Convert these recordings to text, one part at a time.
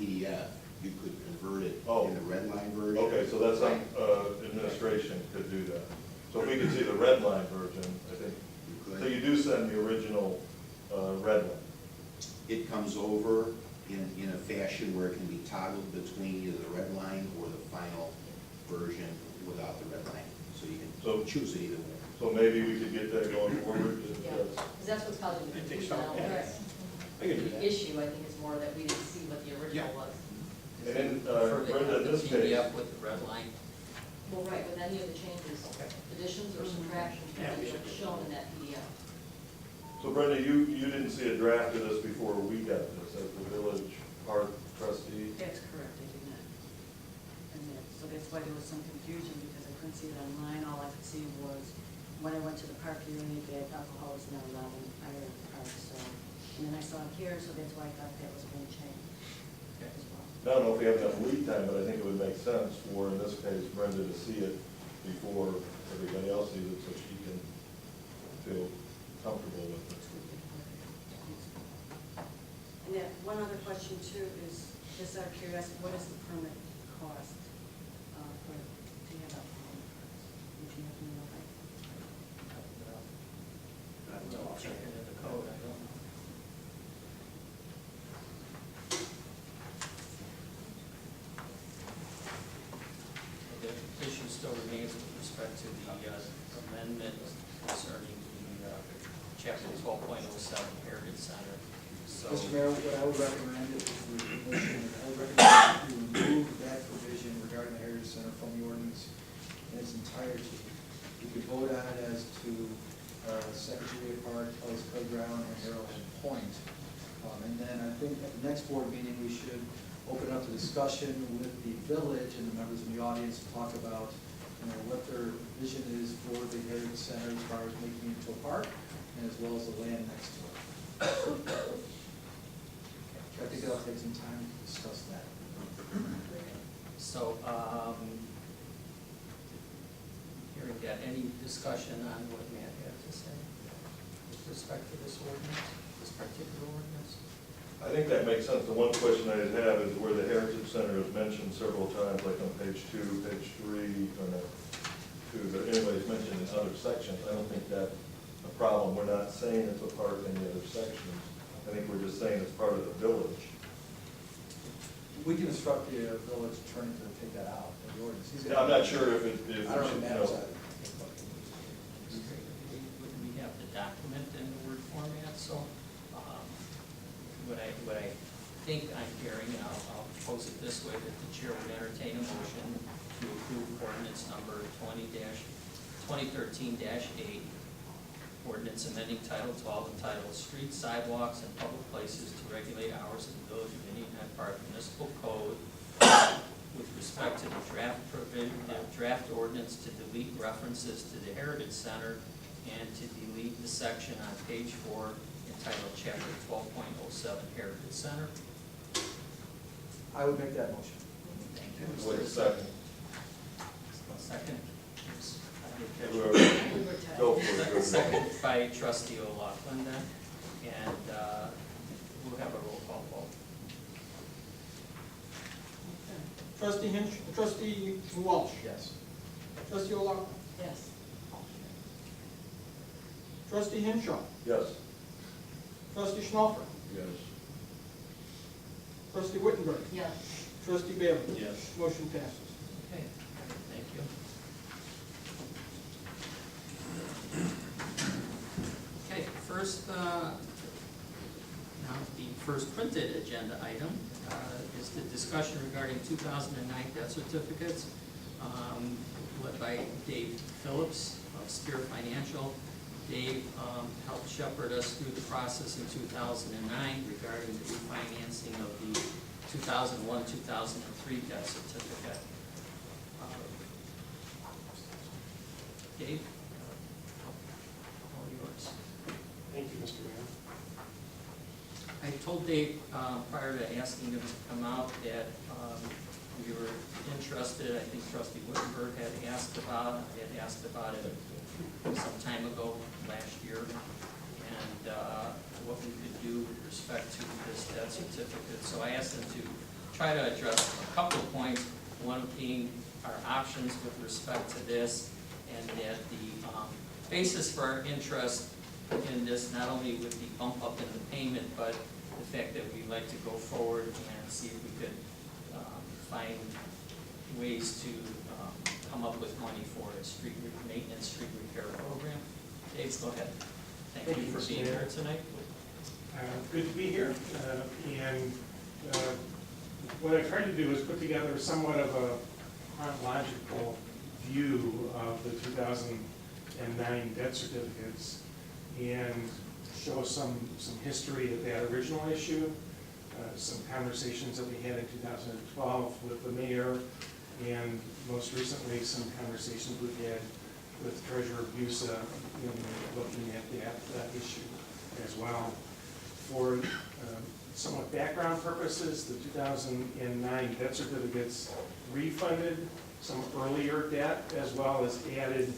PDF, you could convert it Oh. in the red line version. Okay, so that's on, administration could do that. So if we could see the red line version, I think, You could. so you do send the original, red one. It comes over in a fashion where it can be toggled between either the red line or the final version without the red line. So you So- can choose it either way. So maybe we could get that going forward. Yeah, because that's what's causing the I think confusion. so, Now, yeah. that's- I can do The that. issue, I think, is more that we didn't see what the original Yeah. was. And then, Prefer they Brenda, have in the this case, PDF with the red line. Well, right, with any of the changes, Okay. additions or subtractions, Yeah, we will should be do shown in that PDF. so Brenda, you didn't see a draft of this before we got this as the village park trustee? That's correct, I did not. And that, so that's why there was some confusion, because I couldn't see it online, all I could see was when I went to the park hearing, that alcohol is not allowed in either park, so. And then I saw it here, so that's why I thought that was going to change as well. I don't know if we have enough lead time, but I think it would make sense for, in this case, Brenda to see it before everybody else sees it, so she can feel comfortable with it. And then one other question too is, just out of curiosity, what is the permit cost for, to have alcohol in the parks? Would you have to know that? Double check into the code, I don't know. The issue still remains with respect to the amendment concerning the chapter 12.07 Heritage Center. So, Mr. Mayor, what I would recommend is the commission, I would recommend you remove that provision regarding the Heritage Center from the ordinance in its entirety. You could vote on it as to Secretary Park, Ellis Playground, and Arrowhead Point. And then I think at the next board meeting, we should open up the discussion with the village and the members in the audience to talk about, what their vision is for the Heritage Center as far as making it into a park, and as well as the land next to it. I think that'll take some time to discuss that. so, hearing that, any discussion on what Matt had to say with respect to this ordinance, this particular ordinance? I think that makes sense. The one question I have is where the Heritage Center is mentioned several times, like on page 2, page 3, or no, 2, but anyways, mentioned in other sections. I don't think that's a problem. We're not saying it's a part of any other sections. I think we're just saying it's part of the village. We can instruct the village attorney to take that out of the ordinance. He's Yeah, I'm not sure if it, if, I don't know if it matters. Wouldn't we have the document in the Word format, so, what I think I'm hearing, and I'll pose it this way, that the chair would entertain a motion to approve ordinance number 2013-8, ordinance amending Title 12 entitled Streets, Sidewalks, and Public Places to regulate hours in the Village of Indian Head Park Municipal Code with respect to the draft ordinance to delete references to the Heritage Center and to delete the section on page 4 entitled Chapter 12.07 Heritage Center. I would make that motion. Thank you. Wait a second. A second. Whoever- Go for it. Second by trustee O'Loughlin then, and we'll have a roll call vote. Trustee Hinch, trustee Walsh, Yes. trustee O'Loughlin, Yes. trustee Hinshaw, Yes. trustee Schnaufer, Yes. trustee Wittenberg, Yes. trustee Bailey. Yes. Motion passes. Okay, thank you. Okay, first, now the first printed agenda item is the discussion regarding 2009 debt certificates, led by Dave Phillips of Spear Financial. Dave helped shepherd us through the process in 2009 regarding the refinancing of the 2001-2003 debt certificate. Dave, all yours. Thank you, Mr. Mayor. I told Dave prior to asking him to come out that we were interested. I think trustee Wittenberg had asked about it some time ago, last year, and what we could do with respect to this debt certificate. So I asked him to try to address a couple of points, one being our options with respect to this, and that the basis for our interest in this, not only with the bump up in the payment, but the fact that we'd like to go forward and see if we could find ways to come up with money for a maintenance, street repair program. Dave, go ahead. Thank you for Mr. being Mayor. here tonight. Good to be here, and what I tried to do is put together somewhat of a chronological view of the 2009 debt certificates and show some history of that original issue, some conversations that we had in 2012 with the mayor, and most recently some conversations we've had with Treasurer Busa in looking at that issue as well. For somewhat background purposes, the 2009 debt certificates refunded some earlier debt as well as added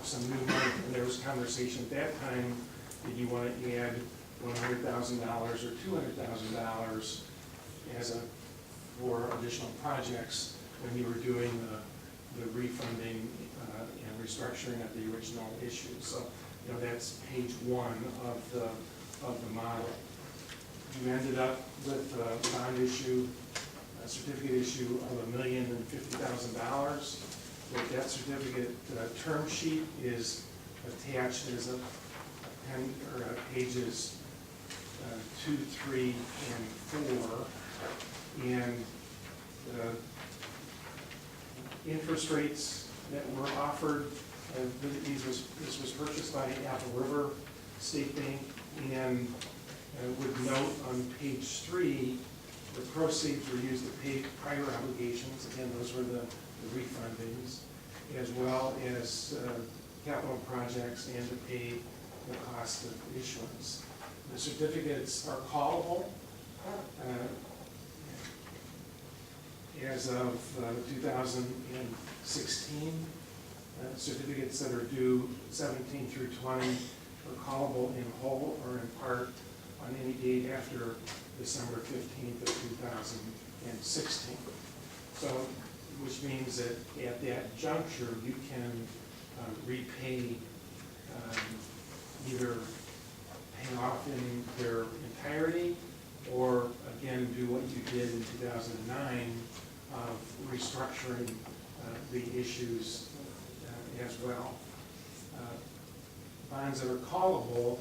some new money. And there was conversation at that time, did you want to add $100,000 or $200,000 for additional projects when you were doing the refunding and restructuring of the original issue. So, that's page 1 of the model. You ended up with a bond issue, a certificate issue of $1,050,000. The debt certificate term sheet is attached as pages 2, 3, and 4. And interest rates that were offered, this was purchased by Apple River State Bank, and would note on page 3, the proceeds were used to pay prior obligations. Again, those were the refundings, as well as capital projects and to pay the cost of issuance. The certificates are callable. As of 2016, certificates that are due 17 through 20 are callable in whole or in part on any date after December 15th of 2016. So, which means that at that juncture, you can repay, either pay off in their entirety, or again, do what you did in 2009 of restructuring the issues as well. Bonds that are callable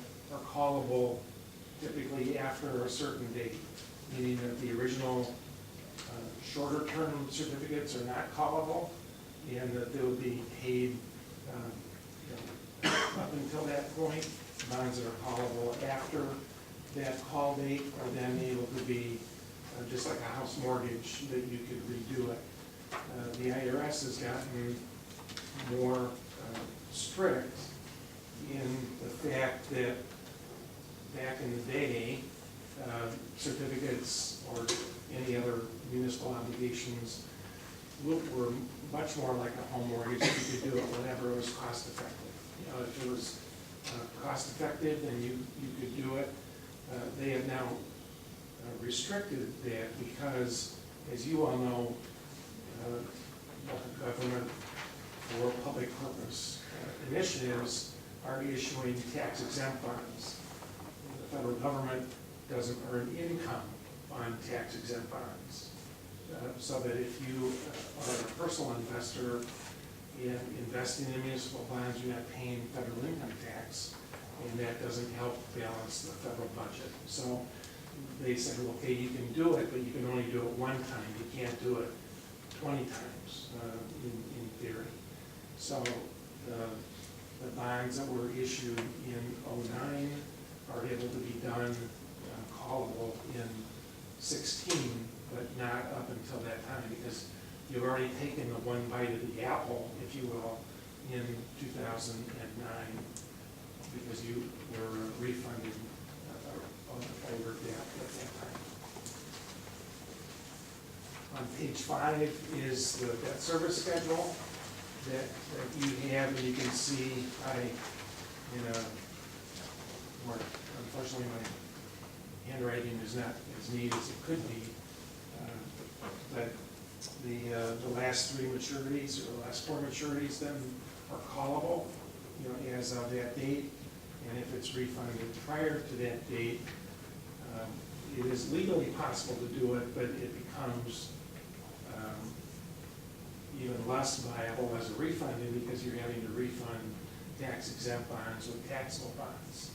typically after a certain date, meaning that the original shorter term certificates are not callable, and that they will be paid up until that point. Bonds that are callable after that call date are then able to be just like a house mortgage, that you could redo it. The IRS has gotten more strict in the fact that back in the day, certificates or any other municipal obligations were much more like a home mortgage. You could do it whenever it was cost effective. If it was cost effective, then you could do it. They have now restricted that because, as you all know, the government for public purpose initiatives are issuing tax exempt bonds. The federal government doesn't earn income on tax exempt bonds. So that if you are a personal investor in investing in municipal bonds, you're not paying federal income tax, and that doesn't help balance the federal budget. So they said, okay, you can do it, but you can only do it one time. You can't do it 20 times in theory. So the bonds that were issued in '09 are able to be done callable in 16, but not up until that time, because you've already taken the one bite of the apple, if you will, in 2009, because you were refunded older debt at that time. On page 5 is the debt service schedule that you have, and you can see unfortunately my handwriting is not as neat as it could be. last 3 maturities or the last 4 maturities then are callable, you know, as of that date. And if it's refunded prior to that date, it is legally possible to do it, but it becomes even less viable as a refunding because you're having to refund tax exempt bonds with taxable bonds.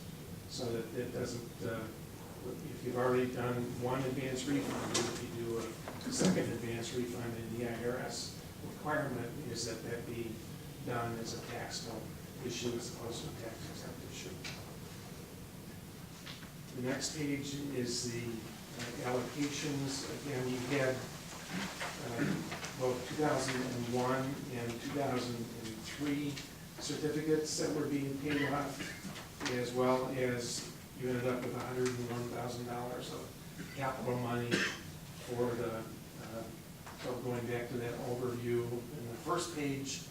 So that it doesn't, if you've already done one advance refund, if you do a second advance refund in the IRS, requirement is that that be done as a taxable issue as opposed to a tax exempt issue. The next page is the allocations. Again, you had both 2001 and 2003 certificates that were being paid off, as well as you ended up with $101,000 of capital money for the, so going back to that overview in the first page,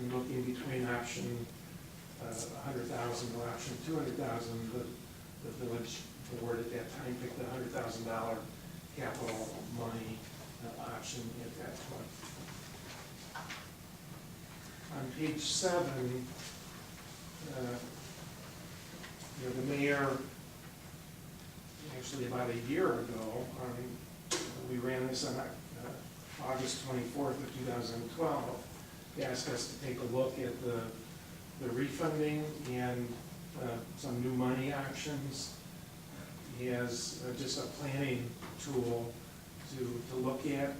and looking between option 100,000 to option 200,000, the village board at that time picked the $100,000 capital money option at that point. On page 7, you know, the mayor, actually about a year ago, we ran this on August 24th of 2012, asked us to take a look at the refunding and some new money options. He has just a planning tool to look at.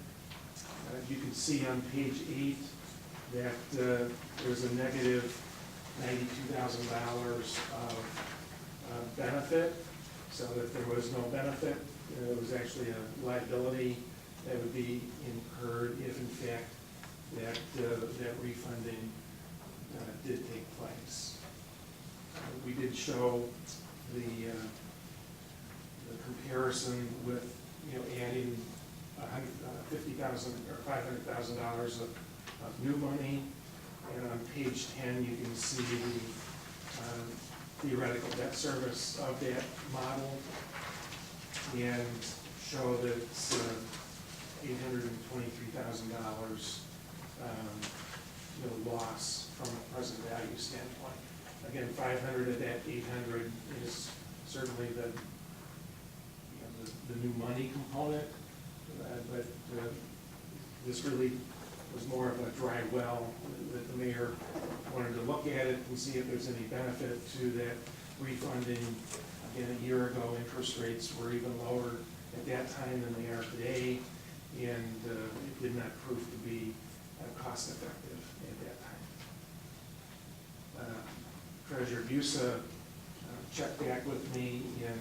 You can see on page 8 that there's a negative $92,000 of benefit, so that there was no benefit. It was actually a liability that would be incurred if in fact that refunding did take place. We did show the comparison with, you know, adding $50,000 or $500,000 of new money, and on page 10 you can see the theoretical debt service of that model, and show that it's $823,000 loss from a present value standpoint. Again, 500 of that 800 is certainly the new money component, but this really was more of a dry well that the mayor wanted to look at it and see if there's any benefit to that refunding. Again, a year ago, interest rates were even lower at that time than they are today, and it did not prove to be cost effective at that time. Treasurer Busa checked back with me in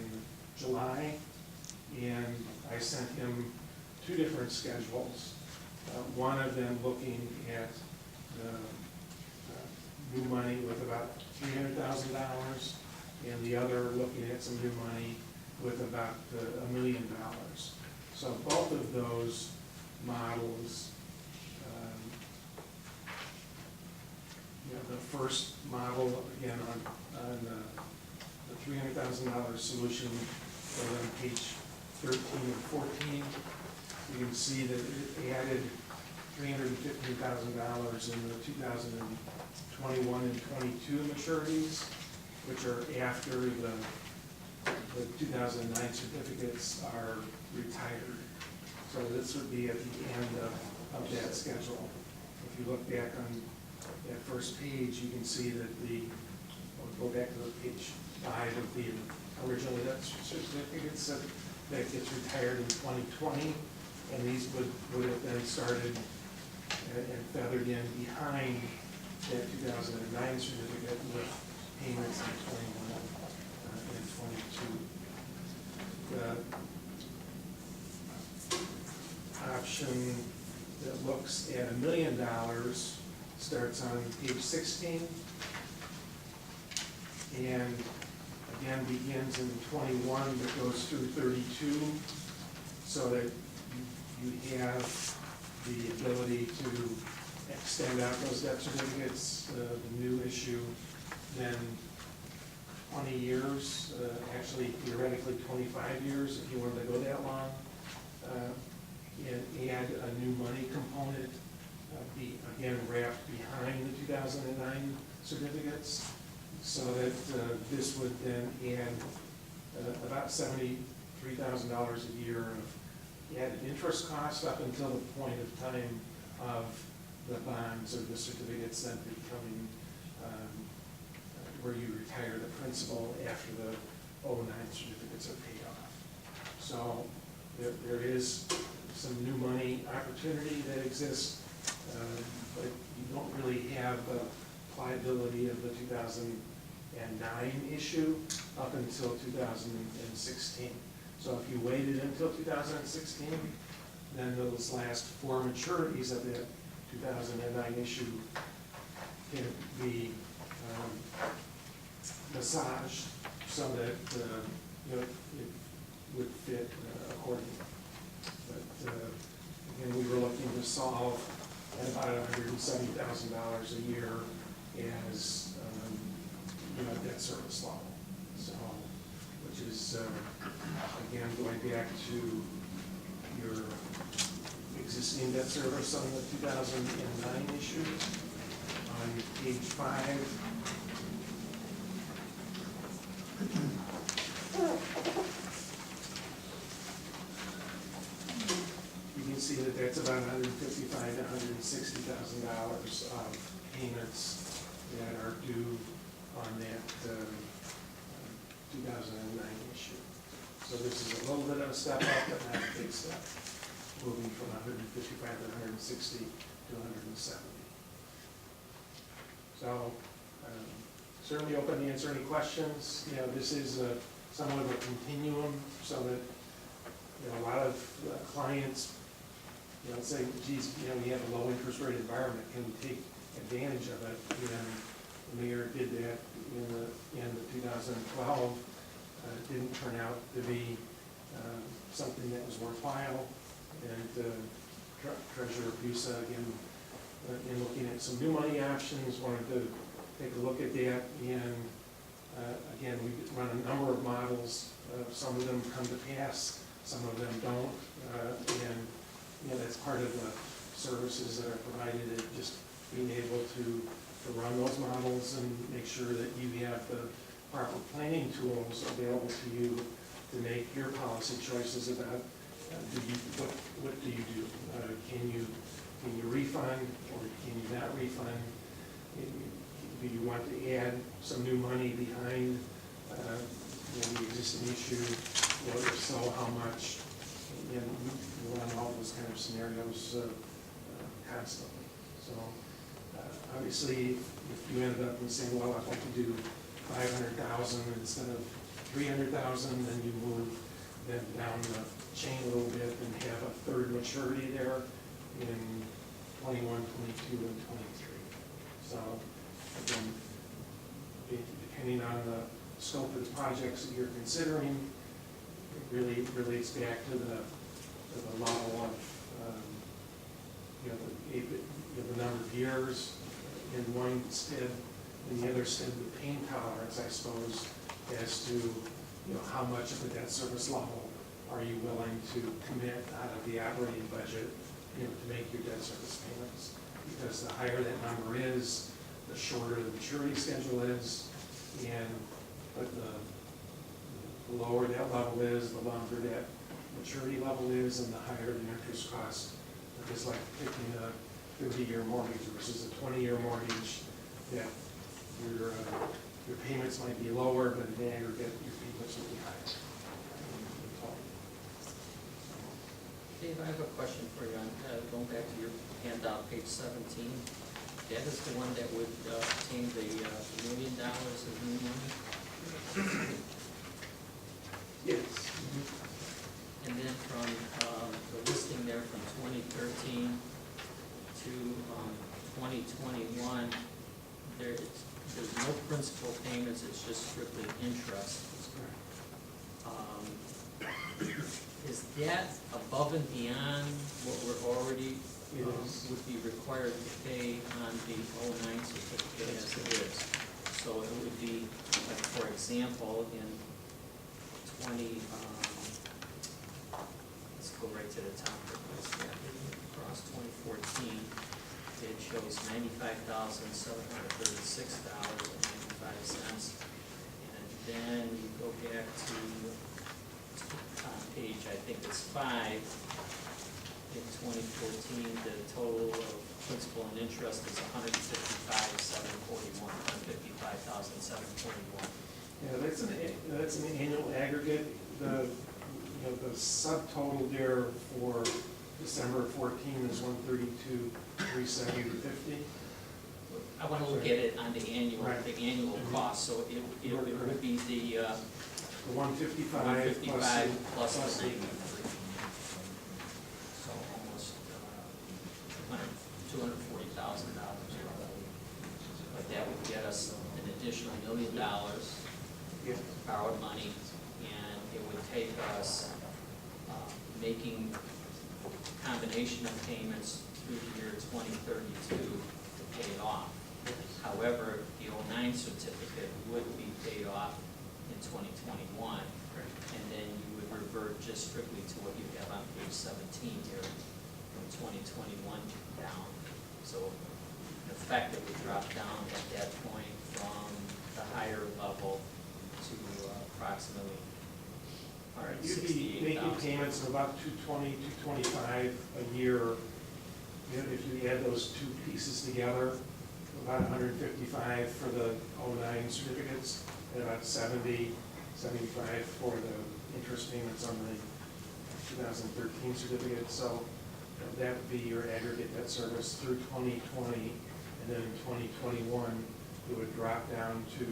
July, and I sent him 2 different schedules. One of them looking at new money with about $300,000, and the other looking at some new money with about $1 million. So both of those models, the first model, again, on the $300,000 solution, on page 13 and 14, you can see that it added $315,000 in the 2021 and 22 maturities, which are after the 2009 certificates are retired. So this would be at the end of that schedule. If you look back on that first page, you can see that I'll go back to the page 5 of the original debt certificates that gets retired in 2020, and these would have then started and feathered in behind that 2009 certificate with payments in 21 and 22. The option that looks at $1 million starts on page 16, and again begins in 21 but goes through 32, so that you have the ability to extend out those debt certificates. The new issue then 20 years, actually theoretically 25 years if you wanted to go that long, and add a new money component be, again, wrapped behind the 2009 certificates, so that this would then add about $73,000 a year of added interest cost up until the point of time of the bonds or the certificates then becoming, where you retire the principal after the 09 certificates are paid off. So there is some new money opportunity that exists, but you don't really have the pliability of the 2009 issue up until 2016. So if you waited until 2016, then those last 4 maturities of that 2009 issue can be massaged so that it would fit accordingly. But again, we were looking to solve at about $170,000 a year as debt service level. So, which is again going back to your existing debt service on the 2009 issue on page 5. You can see that that's about $155,000 to $160,000 of payments that are due on that 2009 issue. So this is a little bit of a step up, but not a big step, moving from 155 to 160 to 170. So certainly open to answer any questions. This is somewhat of a continuum, so that a lot of clients say, geez, we have a low interest rate environment, can we take advantage of it? And the mayor did that in the 2012. It didn't turn out to be something that was worthwhile. And Treasurer Busa, again, in looking at some new money options, wanted to take a look at that. And again, we run a number of models. Some of them come to pass, some of them don't. And that's part of the services that are provided, just being able to run those models and make sure that you have the proper planning tools available to you to make your policy choices about what do you do? Can you refund, or can you not refund? Do you want to add some new money behind the existing issue? Well, if so, how much? We run all those kind of scenarios constantly. So obviously, if you ended up and saying, well, I'd like to do 500,000 instead of 300,000, then you move then down the chain a little bit and have a third maturity there in 21, 22, and 23. So again, depending on the scope of the projects that you're considering, it really relates back to the level of the number of years in one STID, and the other STID with pain tolerance, I suppose, as to how much of the debt service level are you willing to commit out of the operating budget to make your debt service payments. Because the higher that number is, the shorter the maturity schedule is, but the lower that level is, the longer that maturity level is, and the higher the interest cost. It's like picking a 30-year mortgage versus a 20-year mortgage, that your payments might be lower, but in aggregate, your payments will be higher. Dave, I have a question for you on, going back to your handout, page 17. That is the one that would obtain the $1 million of new money? Yes. And then from the listing there from 2013 to 2021, there's no principal payments, it's just strictly interest. That's correct. Is that above and beyond what we're already, Yes. would be required to pay on the 09 certificate as it is? So it would be, like, for example, in 20, let's go right to the top of this, across 2014, was $95,736.95. And then you go back to, on page, I think it's 5, in 2014, the total of principal and interest is $155,741. Yeah, that's an annual aggregate. The subtotal there for December 14 is 132,370.50. I want to look at it on the annual, Right. the annual cost, so it would be the The 155 155 plus the the 93. So almost $240,000 roughly. But that would get us an additional $1 million Yeah. borrowed money, and it would take us making combination of payments through the year 2032 to pay it off. However, the 09 certificate would be paid off in 2021, and then you would revert just strictly to what you have on page 17 here, from 2021 down. So in effect, it would drop down at that point from the higher level to approximately All right, you'd be making payments of about 220, 225 a year. You know, if you add those two pieces together, about 155 for the 09 certificates, and about 70, 75 for the interest payments on the 2013 certificates. So that would be your aggregate debt service through 2020, and then in 2021, it would drop down to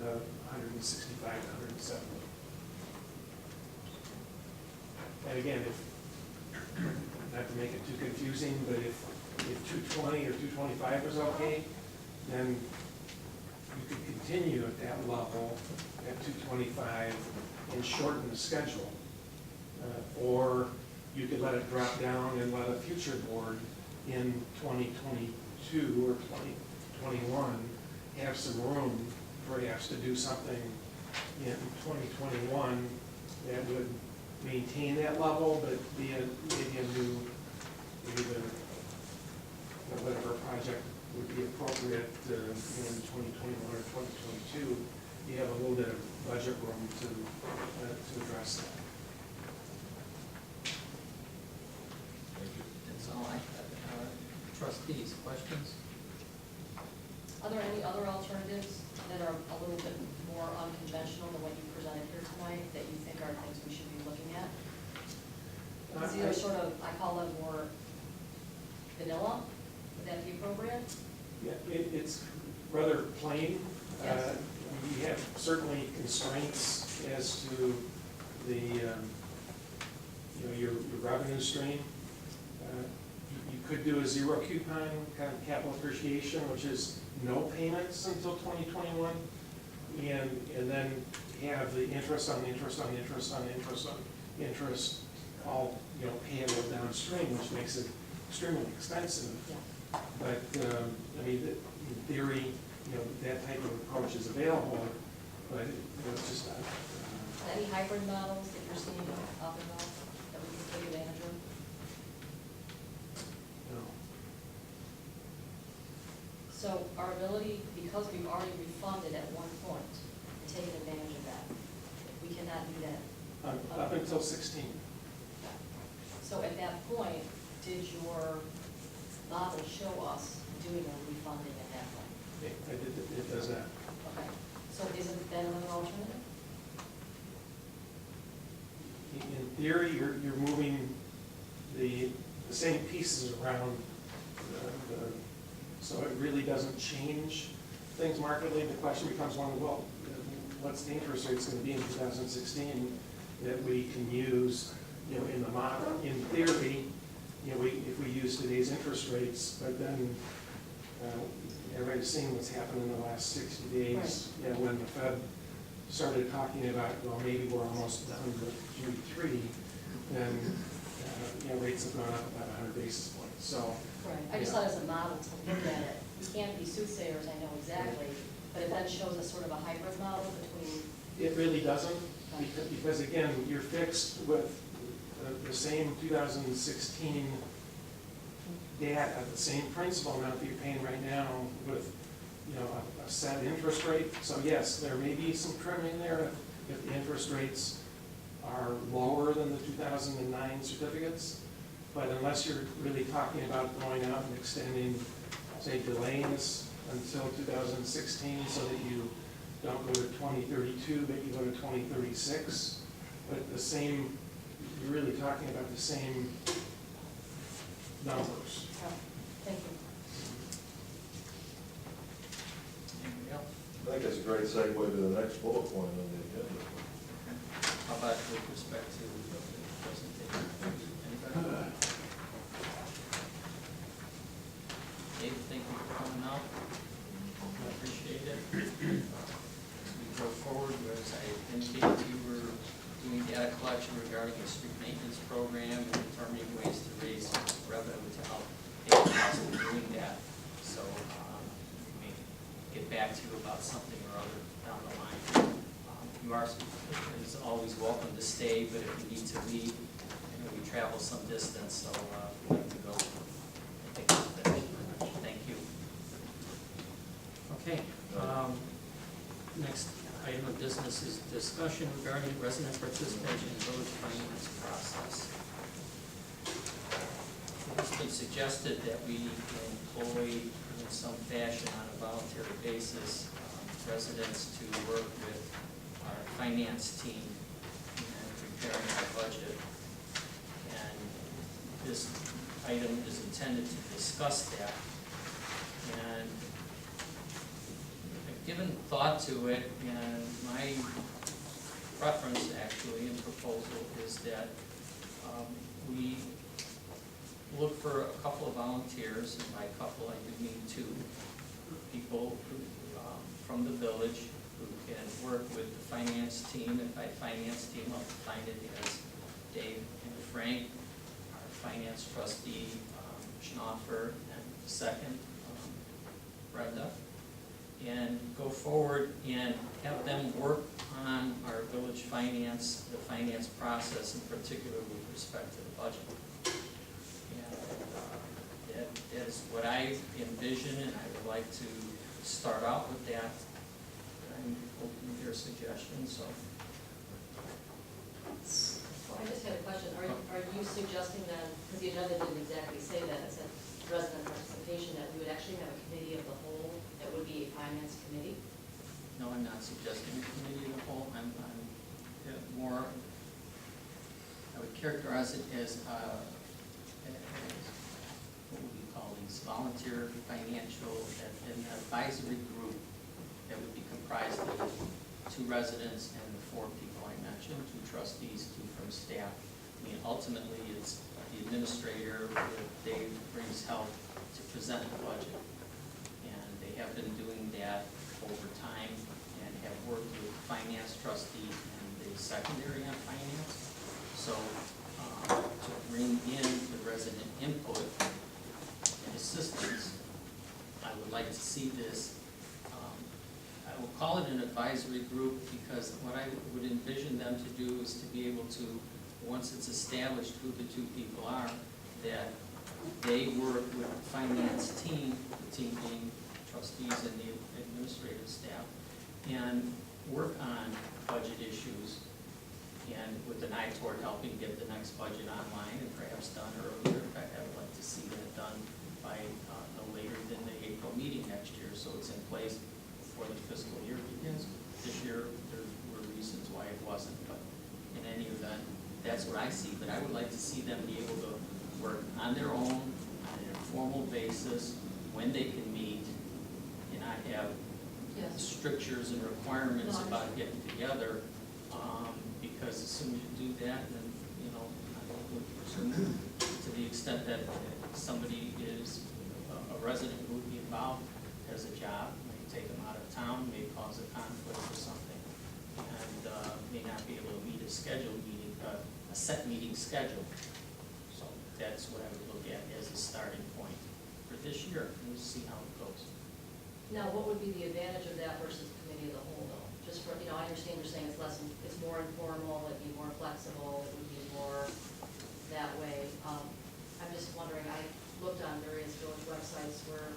165 to 170. And again, if, not to make it too confusing, but if 220 or 225 is okay, then you could continue at that level at 225 and shorten the schedule. Or you could let it drop down and let a future board in 2022 or 2021 have some room perhaps to do something in 2021 that would maintain that level, but be maybe a new, maybe whatever project would be appropriate in 2021 or 2022, you have a little bit of budget room to address that. That's all I have. Trustees, questions? Are there any other alternatives that are a little bit more unconventional than what you presented here tonight, that you think are things we should be looking at? These are sort of, I call them more vanilla, would that be appropriate? Yeah, it's rather plain. Yes. We have certainly constraints as to the, your revenue stream. You could do a zero coupon kind of capital appreciation, which is no payments until 2021, and then have the interest on interest on interest on interest on interest, all, payable downstream, which makes it extremely expensive. Yeah. But, I mean, in theory, that type of approach is available, but it's just not. Any hybrid models that you're seeing out there now that we can take advantage of? No. So our ability, because we've already refunded at one point, and taken advantage of that, we cannot do that. Up until 16. So at that point, did your model show us doing a refunding at that point? It does not. Okay, so isn't that another alternative? In theory, you're moving the same pieces around, so it really doesn't change things markedly. The question becomes one, well, what's the interest rate's going to be in 2016 that we can use, in the model? In theory, if we use today's interest rates, but then everybody's seen what's happened in the last 60 days. Right. When the Fed started talking about, well, maybe we're almost done with QE3, then rates have gone up about 100 basis points. So. Right, I just thought as a model to look at it, we can't be soothsayers, I know exactly, but it then shows us sort of a hybrid model between. It really doesn't, because again, you're fixed with the same 2016 that at the same principal amount that you're paying right now with, you know, a set interest rate. So yes, there may be some trim in there if the interest rates are lower than the 2009 certificates. But unless you're really talking about going out and extending, say, delaying this until 2016 so that you don't go to 2032, but you go to 2036, but the same, you're really talking about the same numbers. Oh, thank you. Anybody else? I think that's a great segue to the next bullet point on the agenda. How about with respect to the presentation? Anybody? Dave, thank you for coming out. I appreciate it. As we go forward, as I indicated, you were doing data collection regarding the street maintenance program and determining ways to raise revenue to help pay the cost of doing that. So, we may get back to you about something or other down the line. You are, as always, welcome to stay, but if you need to leave, you know, we travel some distance, so we have to go. I think it's finished. Thank you. Okay, next item of business is discussion regarding resident participation in village finance process. It's been suggested that we employ in some fashion on a voluntary basis residents to work with our finance team in preparing our budget. And this item is intended to discuss that. And I've given thought to it, and my preference actually and proposal is that we look for a couple of volunteers, and by couple I do mean two people who, from the village who can work with the finance team, and by finance team I'll define it as Dave and Frank, our finance trustee, Schnoffer, and the second, Brenda, and go forward and have them work on our village finance, the finance process in particular with respect to the budget. And that is what I envision, and I would like to start out with that. I'm open to your suggestions, so. Well, I just had a question. Are you suggesting then, because the agenda didn't exactly say that, it said resident participation, that we would actually have a committee of the whole that would be a finance committee? No, I'm not suggesting a committee of the whole. I'm more, I would characterize it as, what would we call these, volunteer financial, an advisory group that would be comprised of 2 residents and the 4 people I mentioned, 2 trustees, 2 from staff. I mean, ultimately, it's the administrator, Dave brings help to present the budget. And they have been doing that over time and have worked with finance trustee and the secondary on finance. So to bring in the resident input and assistance, I would like to see this. I will call it an advisory group because what I would envision them to do is to be able to, once it's established who the 2 people are, that they work with the finance team, the team being trustees and the administrative staff, and work on budget issues, and with an eye toward helping get the next budget online and perhaps done earlier. In fact, I would like to see that done by no later than the April meeting next year, so it's in place before the fiscal year begins. This year, there were reasons why it wasn't, but in any event, that's what I see. But I would like to see them be able to work on their own, on an informal basis, when they can meet, and not have Yes. strictures and requirements No, I about getting together, because as soon as you do that, then, you know, I would presume to the extent that somebody is a resident who would be involved as a job, may take them out of town, may cause a conflict or something, and may not be able to meet a scheduled meeting, a set meeting schedule. So that's what I would look at as a starting point for this year, and we'll see how it goes. Now, what would be the advantage of that versus the committee of the whole, though? Just for, you know, I understand you're saying it's less, it's more informal, it'd be more flexible, it would be more that way. I'm just wondering, I looked on various village websites where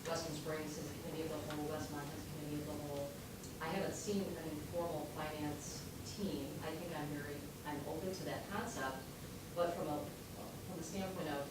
Western Springs is a committee of the whole, Westmont has a committee of the whole. I haven't seen an informal finance team. I think I'm open to that concept, but from the standpoint of